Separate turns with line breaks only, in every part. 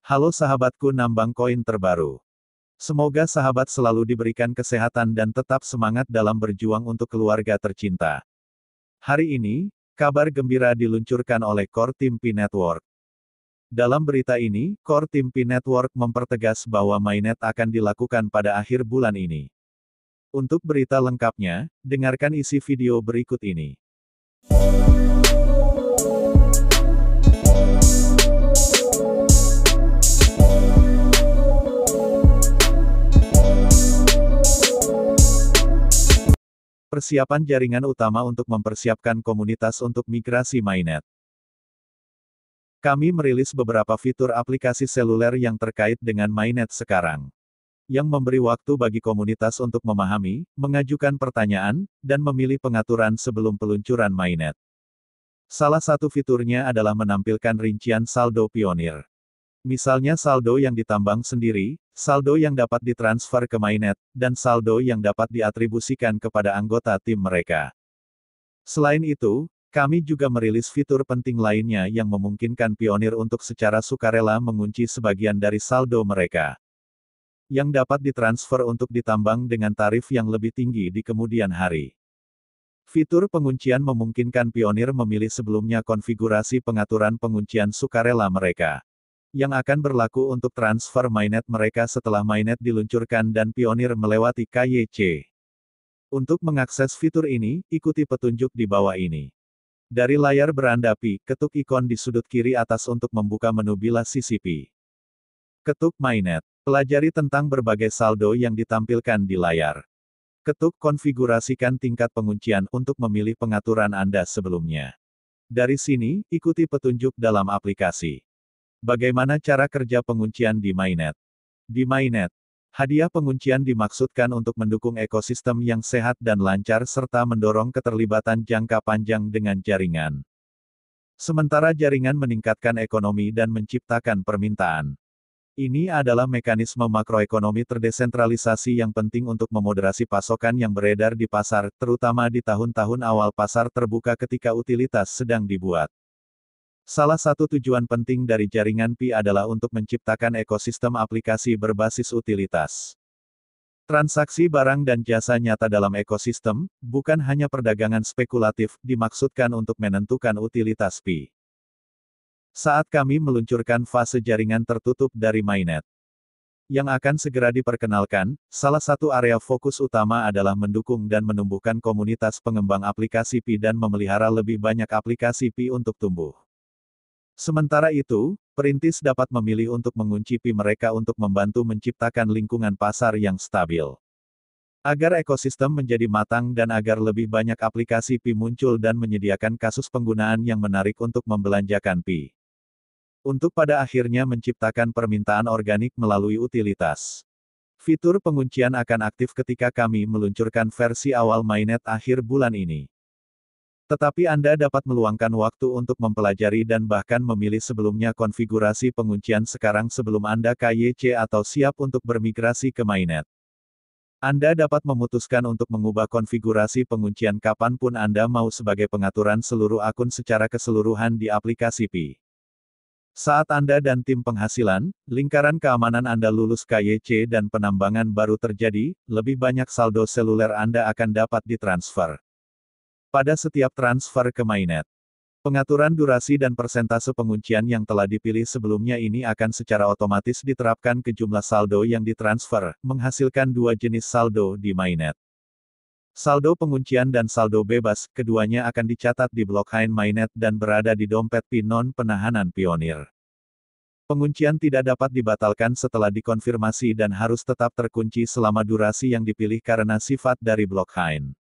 Halo sahabatku nambang koin terbaru. Semoga sahabat selalu diberikan kesehatan dan tetap semangat dalam berjuang untuk keluarga tercinta. Hari ini, kabar gembira diluncurkan oleh Core Team P Network. Dalam berita ini, Core Team P Network mempertegas bahwa mainnet akan dilakukan pada akhir bulan ini. Untuk berita lengkapnya, dengarkan isi video berikut ini. Persiapan jaringan utama untuk mempersiapkan komunitas untuk migrasi mainnet. Kami merilis beberapa fitur aplikasi seluler yang terkait dengan mainnet sekarang, yang memberi waktu bagi komunitas untuk memahami, mengajukan pertanyaan, dan memilih pengaturan sebelum peluncuran mainnet. Salah satu fiturnya adalah menampilkan rincian saldo pionir. Misalnya saldo yang ditambang sendiri, saldo yang dapat ditransfer ke mainnet, dan saldo yang dapat diatribusikan kepada anggota tim mereka. Selain itu, kami juga merilis fitur penting lainnya yang memungkinkan pionir untuk secara sukarela mengunci sebagian dari saldo mereka, yang dapat ditransfer untuk ditambang dengan tarif yang lebih tinggi di kemudian hari. Fitur penguncian memungkinkan pionir memilih sebelumnya konfigurasi pengaturan penguncian sukarela mereka, yang akan berlaku untuk transfer mainnet mereka setelah mainnet diluncurkan dan pionir melewati KYC. Untuk mengakses fitur ini, ikuti petunjuk di bawah ini. Dari layar beranda Pi, ketuk ikon di sudut kiri atas untuk membuka menu bilas CCP. Ketuk mainnet. Pelajari tentang berbagai saldo yang ditampilkan di layar. Ketuk konfigurasikan tingkat penguncian untuk memilih pengaturan Anda sebelumnya. Dari sini, ikuti petunjuk dalam aplikasi. Bagaimana cara kerja penguncian di mainnet? Di mainnet, hadiah penguncian dimaksudkan untuk mendukung ekosistem yang sehat dan lancar serta mendorong keterlibatan jangka panjang dengan jaringan. Sementara jaringan meningkatkan ekonomi dan menciptakan permintaan. Ini adalah mekanisme makroekonomi terdesentralisasi yang penting untuk memoderasi pasokan yang beredar di pasar, terutama di tahun-tahun awal pasar terbuka ketika utilitas sedang dibuat. Salah satu tujuan penting dari jaringan Pi adalah untuk menciptakan ekosistem aplikasi berbasis utilitas. Transaksi barang dan jasa nyata dalam ekosistem, bukan hanya perdagangan spekulatif, dimaksudkan untuk menentukan utilitas Pi. Saat kami meluncurkan fase jaringan tertutup dari mainnet, yang akan segera diperkenalkan, salah satu area fokus utama adalah mendukung dan menumbuhkan komunitas pengembang aplikasi Pi dan memelihara lebih banyak aplikasi Pi untuk tumbuh. Sementara itu, perintis dapat memilih untuk mengunci Pi mereka untuk membantu menciptakan lingkungan pasar yang stabil. Agar ekosistem menjadi matang dan agar lebih banyak aplikasi Pi muncul dan menyediakan kasus penggunaan yang menarik untuk membelanjakan Pi. Untuk pada akhirnya menciptakan permintaan organik melalui utilitas. Fitur penguncian akan aktif ketika kami meluncurkan versi awal mainnet akhir bulan ini. Tetapi Anda dapat meluangkan waktu untuk mempelajari dan bahkan memilih sebelumnya konfigurasi penguncian sekarang sebelum Anda KYC atau siap untuk bermigrasi ke mainnet. Anda dapat memutuskan untuk mengubah konfigurasi penguncian kapanpun Anda mau sebagai pengaturan seluruh akun secara keseluruhan di aplikasi Pi. Saat Anda dan tim penghasilan, lingkaran keamanan Anda lulus KYC dan penambangan baru terjadi, lebih banyak saldo seluler Anda akan dapat ditransfer pada setiap transfer ke mainnet. Pengaturan durasi dan persentase penguncian yang telah dipilih sebelumnya ini akan secara otomatis diterapkan ke jumlah saldo yang ditransfer, menghasilkan dua jenis saldo di mainnet. Saldo penguncian dan saldo bebas, keduanya akan dicatat di blockchain mainnet dan berada di dompet Pi non-penahanan pionir. Penguncian tidak dapat dibatalkan setelah dikonfirmasi dan harus tetap terkunci selama durasi yang dipilih karena sifat dari blockchain.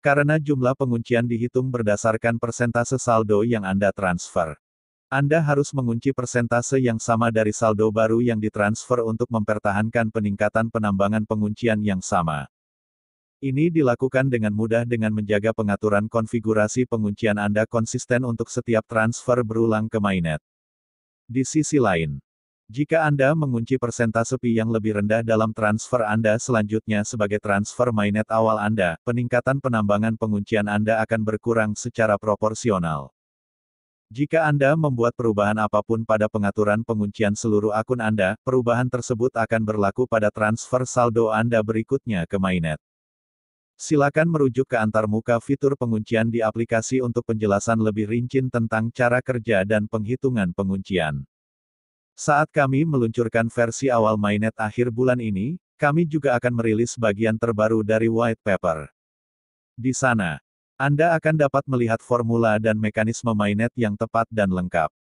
Karena jumlah penguncian dihitung berdasarkan persentase saldo yang Anda transfer. Anda harus mengunci persentase yang sama dari saldo baru yang ditransfer untuk mempertahankan peningkatan penambangan penguncian yang sama. Ini dilakukan dengan mudah dengan menjaga pengaturan konfigurasi penguncian Anda konsisten untuk setiap transfer berulang ke mainnet. Di sisi lain, jika Anda mengunci persentase Pi yang lebih rendah dalam transfer Anda selanjutnya sebagai transfer mainnet awal Anda, peningkatan penambangan penguncian Anda akan berkurang secara proporsional. Jika Anda membuat perubahan apapun pada pengaturan penguncian seluruh akun Anda, perubahan tersebut akan berlaku pada transfer saldo Anda berikutnya ke Mainnet. Silakan merujuk ke antarmuka fitur penguncian di aplikasi untuk penjelasan lebih rinci tentang cara kerja dan penghitungan penguncian. Saat kami meluncurkan versi awal Mainnet akhir bulan ini, kami juga akan merilis bagian terbaru dari white paper. Di sana, Anda akan dapat melihat formula dan mekanisme Mainnet yang tepat dan lengkap.